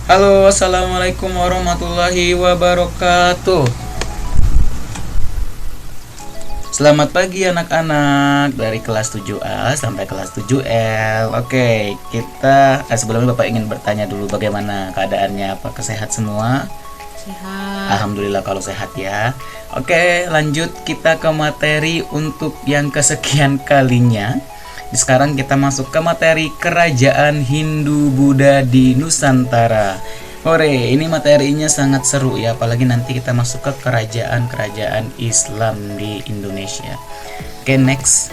Halo, assalamualaikum warahmatullahi wabarakatuh. Selamat pagi anak-anak dari kelas 7A sampai kelas 7L. Oke, kita sebelumnya Bapak ingin bertanya dulu bagaimana keadaannya, apakah sehat semua? Sehat. Alhamdulillah kalau sehat ya. Oke, lanjut kita ke materi untuk yang kesekian kalinya. Sekarang kita masuk ke materi kerajaan Hindu-Buddha di Nusantara. Hore, ini materinya sangat seru ya, apalagi nanti kita masuk ke kerajaan-kerajaan Islam di Indonesia. Oke, next.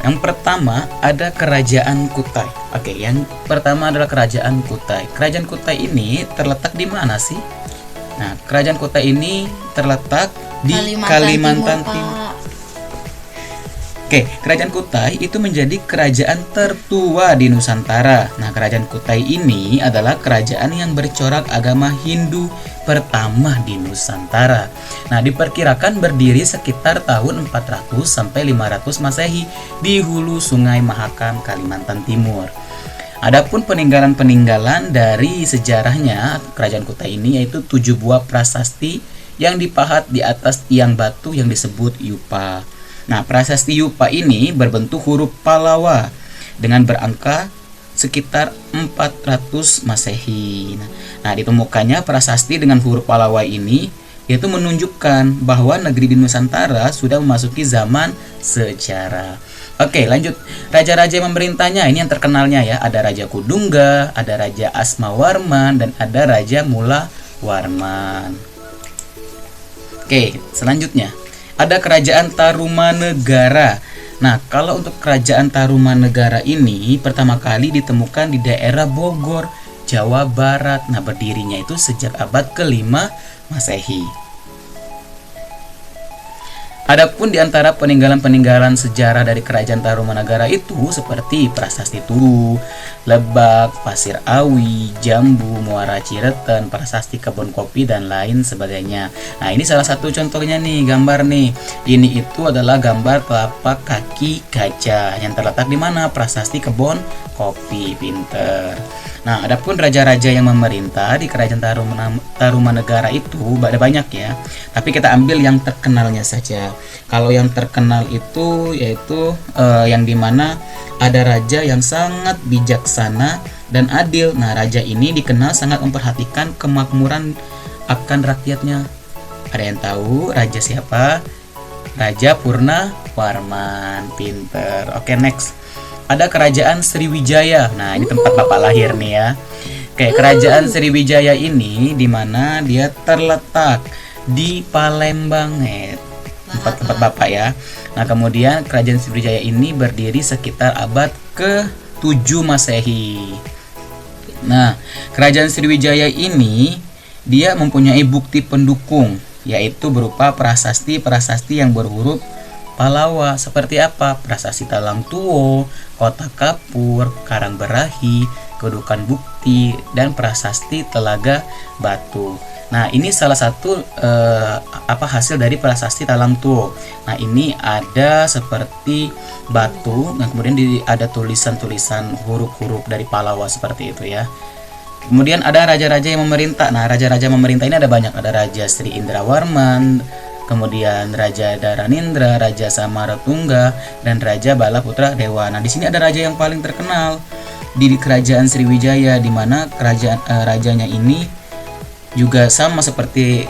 Yang pertama ada Kerajaan Kutai. Oke, yang pertama adalah Kerajaan Kutai. Kerajaan Kutai ini terletak di mana sih? Nah, Kerajaan Kutai ini terletak di Kalimantan Timur. Oke, Kerajaan Kutai itu menjadi kerajaan tertua di Nusantara. Nah, Kerajaan Kutai ini adalah kerajaan yang bercorak agama Hindu pertama di Nusantara. Nah, diperkirakan berdiri sekitar tahun 400 sampai 500 Masehi di hulu Sungai Mahakam, Kalimantan Timur. Adapun peninggalan-peninggalan dari sejarahnya Kerajaan Kutai ini yaitu 7 buah prasasti yang dipahat di atas tiang batu yang disebut yupa. Nah, prasasti yupa ini berbentuk huruf Pallawa dengan berangka sekitar 400 Masehi. Nah, ditemukannya prasasti dengan huruf Pallawa ini yaitu menunjukkan bahwa negeri di Nusantara sudah memasuki zaman sejarah. Oke, lanjut. Raja-raja yang memerintahnya ini yang terkenalnya ya, ada Raja Kudungga, ada Raja Asmawarman, dan ada Raja Mulawarman. Oke, selanjutnya ada Kerajaan Tarumanegara. Nah, kalau untuk Kerajaan Tarumanegara ini pertama kali ditemukan di daerah Bogor, Jawa Barat. Nah, berdirinya itu sejak abad ke-5 Masehi. Adapun di antara peninggalan-peninggalan sejarah dari Kerajaan Tarumanegara itu seperti Prasasti Turu, Lebak, Pasir Awi, Jambu, Muara Cireten, Prasasti Kebun Kopi, dan lain sebagainya. Nah, ini salah satu contohnya nih, gambar nih. Ini itu adalah gambar telapak kaki gajah yang terletak di mana? Prasasti Kebun Kopi. Pinter. Nah, adapun raja-raja yang memerintah di Kerajaan Tarumanegara itu ada banyak ya. Tapi kita ambil yang terkenalnya saja. Kalau yang terkenal itu yaitu yang dimana ada raja yang sangat bijaksana dan adil. Nah, raja ini dikenal sangat memperhatikan kemakmuran akan rakyatnya. Ada yang tahu raja siapa? Raja Purnawarman. Pinter. Oke, next. Ada Kerajaan Sriwijaya. Nah, ini tempat Bapak lahir nih ya. Oke, Kerajaan Sriwijaya ini di mana dia terletak di Palembang, tempat Bapak ya. Nah, kemudian Kerajaan Sriwijaya ini berdiri sekitar abad ke-7 Masehi. Nah, Kerajaan Sriwijaya ini dia mempunyai bukti pendukung yaitu berupa prasasti-prasasti yang berhuruf Pallawa seperti apa? Prasasti Talang Tuo, Kota Kapur, Karangberahi, Kedukan Bukti, dan Prasasti Telaga Batu. Nah, ini salah satu hasil dari prasasti Talang Tuo. Nah, ini ada seperti batu, dan kemudian ada tulisan-tulisan huruf-huruf dari Pallawa seperti itu ya. Kemudian ada raja-raja yang memerintah. Nah, raja-raja memerintah ini ada banyak. Ada Raja Sri Indrawarman, kemudian Raja Dharanindra, Raja Samaratungga, dan Raja Balaputra Dewa. Nah, di sini ada raja yang paling terkenal di Kerajaan Sriwijaya, di mana rajanya ini juga sama seperti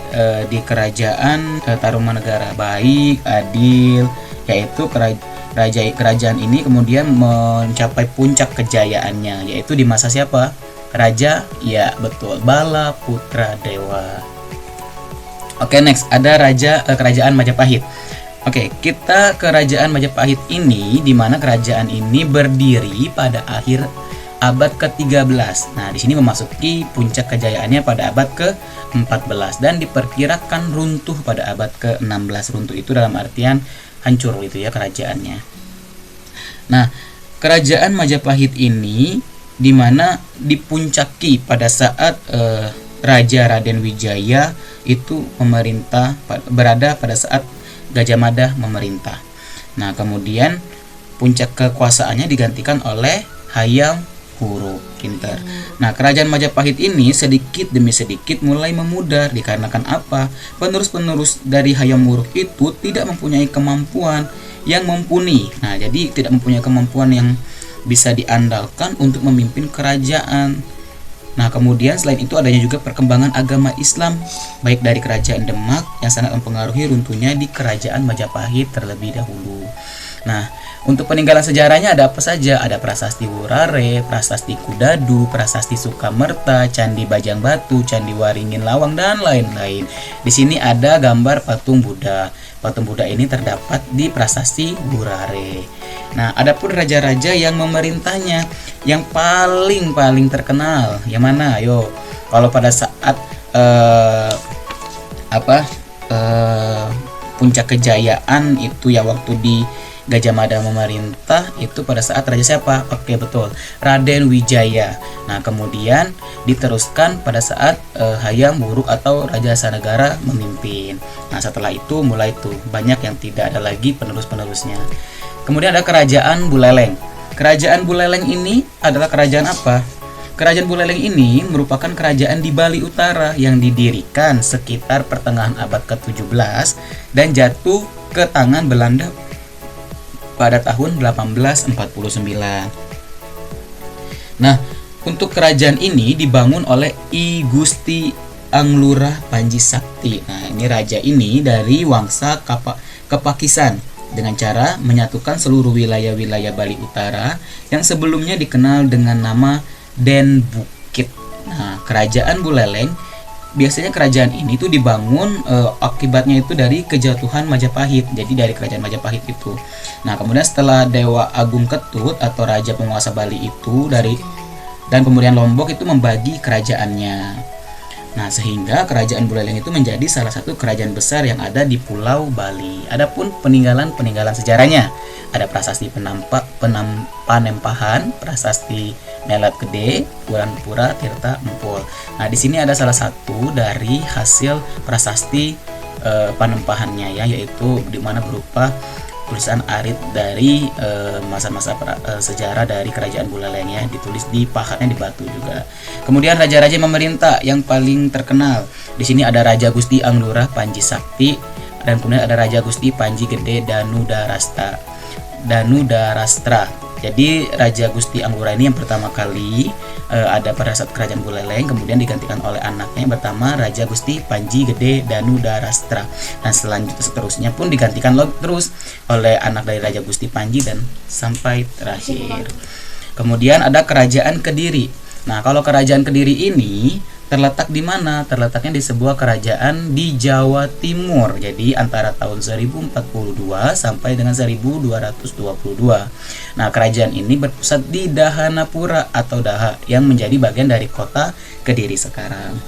di Kerajaan Tarumanegara, baik, adil, yaitu kerajaan ini kemudian mencapai puncak kejayaannya, yaitu di masa siapa? Raja, ya betul, Balaputra Dewa. Oke, next ada Kerajaan Majapahit. Oke, kita Kerajaan Majapahit ini di mana kerajaan ini berdiri pada akhir abad ke-13. Nah, di sini memasuki puncak kejayaannya pada abad ke-14 dan diperkirakan runtuh pada abad ke-16. Runtuh itu dalam artian hancur itu ya kerajaannya. Nah, Kerajaan Majapahit ini di mana dipuncaki pada saat Raja Raden Wijaya itu berada pada saat Gajah Mada memerintah. Nah, kemudian puncak kekuasaannya digantikan oleh Hayam huruf, pintar. Nah, kerajaan Majapahit ini sedikit demi sedikit mulai memudar dikarenakan apa? Penerus-penerus dari Hayam Wuruk itu tidak mempunyai kemampuan yang mumpuni. Nah, jadi tidak mempunyai kemampuan yang bisa diandalkan untuk memimpin kerajaan. Nah, kemudian selain itu adanya juga perkembangan agama Islam baik dari kerajaan Demak yang sangat mempengaruhi runtuhnya di kerajaan Majapahit terlebih dahulu. Nah, untuk peninggalan sejarahnya ada apa saja? Ada Prasasti Wurare, Prasasti Kudadu, Prasasti Sukamerta, Candi Bajang Batu, Candi Waringin Lawang, dan lain-lain. Di sini ada gambar patung Buddha. Patung Buddha ini terdapat di Prasasti Wurare. Nah, adapun raja-raja yang memerintahnya yang paling terkenal yang mana? Ayo, kalau pada saat puncak kejayaan itu ya waktu di Gajah Mada memerintah itu pada saat raja siapa? Oke, betul, Raden Wijaya. Nah, kemudian diteruskan pada saat Hayam Wuruk atau Raja Sanegara memimpin. Nah, setelah itu mulai tuh banyak yang tidak ada lagi penerus-penerusnya. Kemudian ada Kerajaan Buleleng. Kerajaan Buleleng ini adalah kerajaan apa? Kerajaan Buleleng ini merupakan kerajaan di Bali Utara yang didirikan sekitar pertengahan abad ke-17 dan jatuh ke tangan Belanda pada tahun 1849. Nah, untuk kerajaan ini dibangun oleh I Gusti Anglurah Panji Sakti. Nah, ini raja ini dari Wangsa Kepakisan dengan cara menyatukan seluruh wilayah-wilayah Bali Utara yang sebelumnya dikenal dengan nama Den Bukit. Nah, kerajaan Buleleng biasanya kerajaan ini tuh dibangun akibatnya itu dari kejatuhan Majapahit. Jadi dari kerajaan Majapahit itu. Nah, kemudian setelah Dewa Agung Ketut atau raja penguasa Bali itu dan kemudian Lombok itu membagi kerajaannya. Nah, sehingga kerajaan Buleleng itu menjadi salah satu kerajaan besar yang ada di Pulau Bali. Adapun peninggalan sejarahnya, ada Prasasti Panempahan, Prasasti Melat Gede, Pura Tirta Empul. Nah, di sini ada salah satu dari hasil prasasti panempahannya ya, yaitu di mana berupa tulisan arit dari masa-masa sejarah dari kerajaan Buleleng ya, ditulis di pahatnya di batu juga. Kemudian raja-raja memerintah yang paling terkenal. Di sini ada Raja Gusti Anglurah Panji Sakti dan kemudian ada Raja Gusti Panji Gede Danudarastra. Jadi Raja Gusti Anglurah ini yang pertama kali ada pada saat kerajaan Buleleng, kemudian digantikan oleh anaknya yang pertama Raja Gusti Panji Gede Danudarastra. Dan seterusnya pun digantikan terus oleh anak dari Raja Gusti Panji dan sampai terakhir. Kemudian ada Kerajaan Kediri. Nah, kalau Kerajaan Kediri ini terletak di mana? Terletaknya di sebuah kerajaan di Jawa Timur. Jadi antara tahun 1042 sampai dengan 1222. Nah, kerajaan ini berpusat di Dahanapura atau Daha yang menjadi bagian dari kota Kediri sekarang.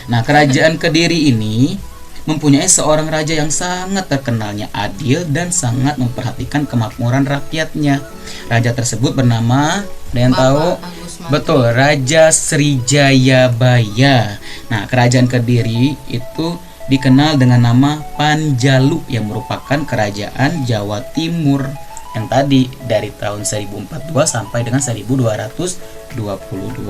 Nah, kerajaan Kediri ini mempunyai seorang raja yang sangat terkenalnya adil dan sangat memperhatikan kemakmuran rakyatnya. Raja tersebut bernama, ada yang tahu? Betul, Raja Srijayabaya. Nah, kerajaan Kediri itu dikenal dengan nama Panjalu yang merupakan kerajaan Jawa Timur yang tadi dari tahun 1042 sampai dengan 1222.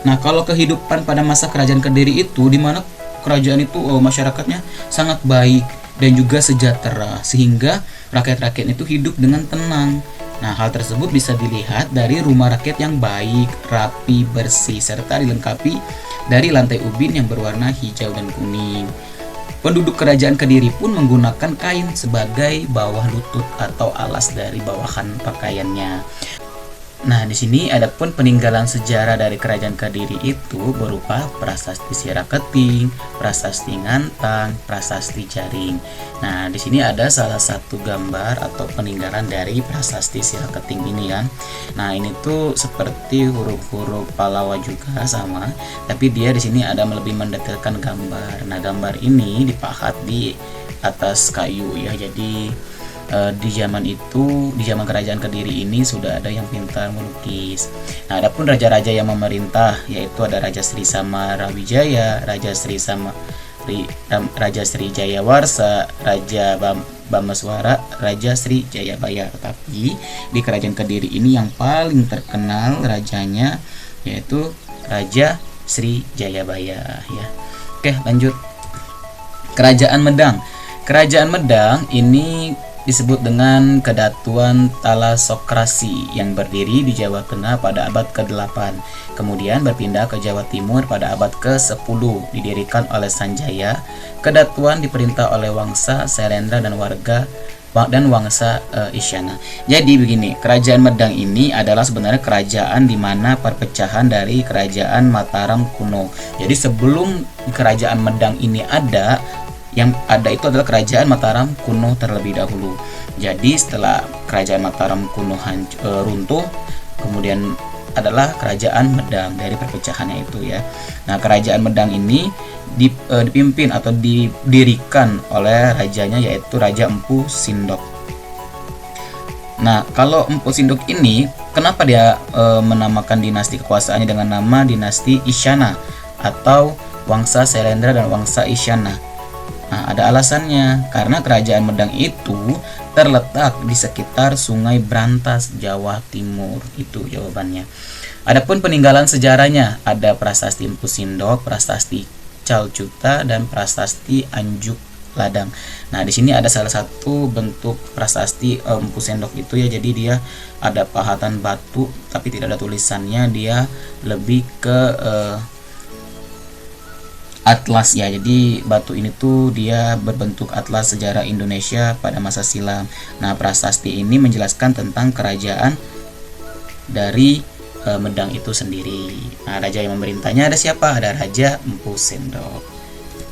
Nah, kalau kehidupan pada masa kerajaan Kediri itu di mana kerajaan itu masyarakatnya sangat baik dan juga sejahtera sehingga rakyat-rakyat itu hidup dengan tenang. Nah, hal tersebut bisa dilihat dari rumah rakyat yang baik, rapi, bersih, serta dilengkapi dari lantai ubin yang berwarna hijau dan kuning. Penduduk kerajaan Kediri pun menggunakan kain sebagai bawah lutut atau alas dari bawahan pakaiannya. Nah, di sini ada pun peninggalan sejarah dari kerajaan Kediri itu berupa Prasasti Siraketing, Prasasti Ngantang, Prasasti Jaring. Nah, di sini ada salah satu gambar atau peninggalan dari Prasasti Siraketing ini kan. Nah, ini tuh seperti huruf-huruf Pallawa juga sama, tapi dia di sini ada lebih mendetailkan gambar. Nah, gambar ini dipahat di atas kayu ya. Jadi di zaman kerajaan Kediri ini sudah ada yang pintar melukis. Nah, adapun raja-raja yang memerintah yaitu ada Raja Sri Samarawijaya, Raja Sri Jayawarsa, Raja Bameswara, Raja Sri Jayabaya. Tetapi di Kerajaan Kediri ini yang paling terkenal rajanya yaitu Raja Sri Jayabaya ya. Oke, lanjut. Kerajaan Medang. Kerajaan Medang ini disebut dengan Kedatuan Talasokrasi yang berdiri di Jawa Tengah pada abad ke-8. Kemudian berpindah ke Jawa Timur pada abad ke-10. Didirikan oleh Sanjaya. Kedatuan diperintah oleh Wangsa Selendra dan Wangsa Isyana. Jadi begini, Kerajaan Medang ini adalah sebenarnya kerajaan di mana perpecahan dari Kerajaan Mataram kuno. Jadi sebelum Kerajaan Medang ini ada, yang ada itu adalah Kerajaan Mataram kuno terlebih dahulu. Jadi setelah Kerajaan Mataram kuno runtuh, kemudian adalah Kerajaan Medang dari perpecahannya itu ya. Nah, Kerajaan Medang ini dipimpin atau didirikan oleh rajanya yaitu Raja Empu Sindok. Nah, kalau Empu Sindok ini kenapa dia menamakan dinasti kekuasaannya dengan nama dinasti Isyana atau Wangsa Selendra dan Wangsa Isyana? Nah, ada alasannya, karena Kerajaan Medang itu terletak di sekitar Sungai Brantas, Jawa Timur. Itu jawabannya. Adapun peninggalan sejarahnya, ada Prasasti Empu Sindok, Prasasti Calcuta, dan Prasasti Anjuk Ladang. Nah, di sini ada salah satu bentuk prasasti Empu Sindok itu ya. Jadi dia ada pahatan batu, tapi tidak ada tulisannya. Dia lebih ke atlas ya. Jadi batu ini tuh dia berbentuk atlas sejarah Indonesia pada masa silam. Nah, prasasti ini menjelaskan tentang kerajaan dari Medang itu sendiri. Nah, raja yang memerintahnya ada siapa? Ada Raja Empu Sindok.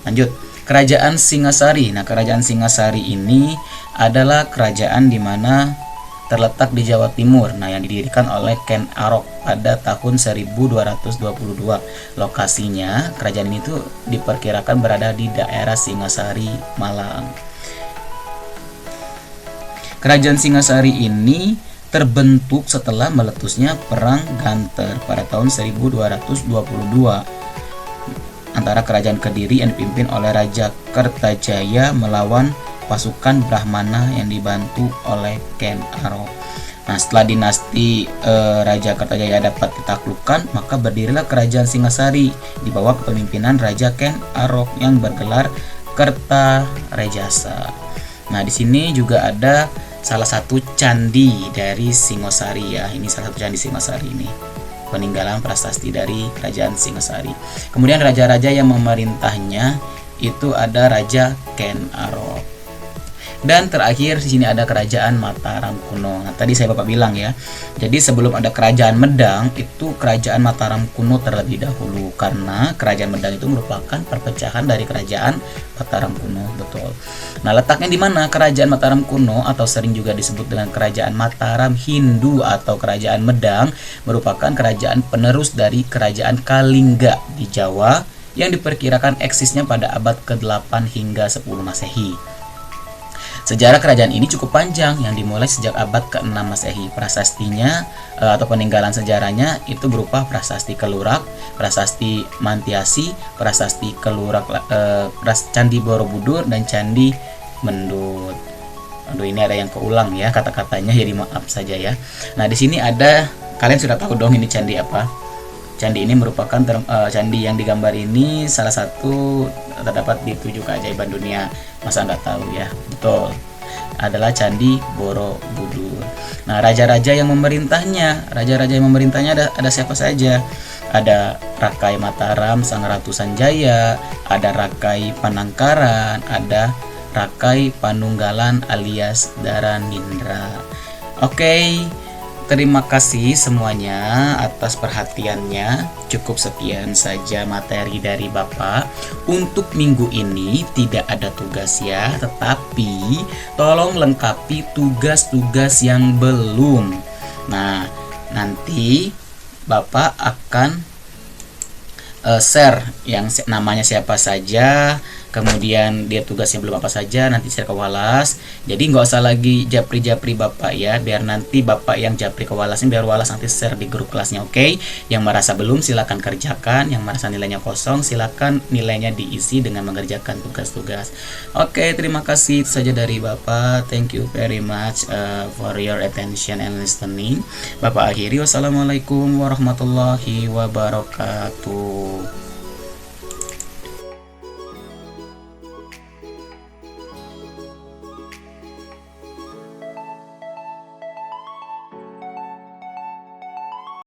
Lanjut, Kerajaan Singasari. Nah, Kerajaan Singasari ini adalah kerajaan di mana terletak di Jawa Timur. Nah, yang didirikan oleh Ken Arok pada tahun 1222. Lokasinya kerajaan ini tuh diperkirakan berada di daerah Singasari, Malang. Kerajaan Singasari ini terbentuk setelah meletusnya Perang Ganter pada tahun 1222 antara Kerajaan Kediri yang dipimpin oleh Raja Kertajaya melawan pasukan Brahmana yang dibantu oleh Ken Arok. Nah, setelah dinasti Raja Kertajaya dapat ditaklukkan, maka berdirilah Kerajaan Singasari di bawah kepemimpinan Raja Ken Arok yang bergelar Kertarejasa. Nah, di sini juga ada salah satu candi dari Singosari ya. Ini salah satu candi Singosari ini. Peninggalan prasasti dari Kerajaan Singasari. Kemudian raja-raja yang memerintahnya itu ada Raja Ken Arok. Dan terakhir di sini ada Kerajaan Mataram kuno. Nah, tadi saya Bapak bilang ya. Jadi sebelum ada Kerajaan Medang, itu Kerajaan Mataram kuno terlebih dahulu, karena Kerajaan Medang itu merupakan perpecahan dari Kerajaan Mataram kuno, betul. Nah, letaknya di mana Kerajaan Mataram kuno atau sering juga disebut dengan Kerajaan Mataram Hindu atau Kerajaan Medang merupakan kerajaan penerus dari Kerajaan Kalingga di Jawa yang diperkirakan eksisnya pada abad ke-8 hingga 10 Masehi. Sejarah kerajaan ini cukup panjang yang dimulai sejak abad ke-6 Masehi. Prasastinya atau peninggalan sejarahnya itu berupa Prasasti Kelurak, Prasasti Mantiasi, Prasasti Kelurak, Candi Borobudur, dan Candi Mendut. Aduh, ini ada yang keulang ya kata-katanya, jadi maaf saja ya. Nah, di sini ada, kalian sudah tahu dong ini candi apa? Candi ini merupakan candi yang digambar ini salah satu terdapat di 7 keajaiban dunia. Masa nggak tahu ya? Betul, adalah Candi Borobudur. Nah, raja-raja yang memerintahnya, ada siapa saja? Ada Rakai Mataram, Sang Ratu Sanjaya, ada Rakai Panangkaran, ada Rakai Panunggalan alias Daranindra. Oke. Terima kasih semuanya atas perhatiannya. Cukup sekian saja materi dari Bapak. Untuk minggu ini tidak ada tugas ya, tetapi tolong lengkapi tugas-tugas yang belum. Nah, nanti Bapak akan share yang namanya siapa saja, kemudian dia tugasnya belum apa saja, nanti share ke Walas. Jadi nggak usah lagi japri-japri Bapak ya, biar nanti Bapak yang japri ke Walasnya, biar Walas nanti share di grup kelasnya. Oke, yang merasa belum silakan kerjakan, yang merasa nilainya kosong silakan nilainya diisi dengan mengerjakan tugas-tugas. Oke, terima kasih, itu saja dari Bapak. Thank you very much for your attention and listening. Bapak akhiri, wassalamualaikum warahmatullahi wabarakatuh.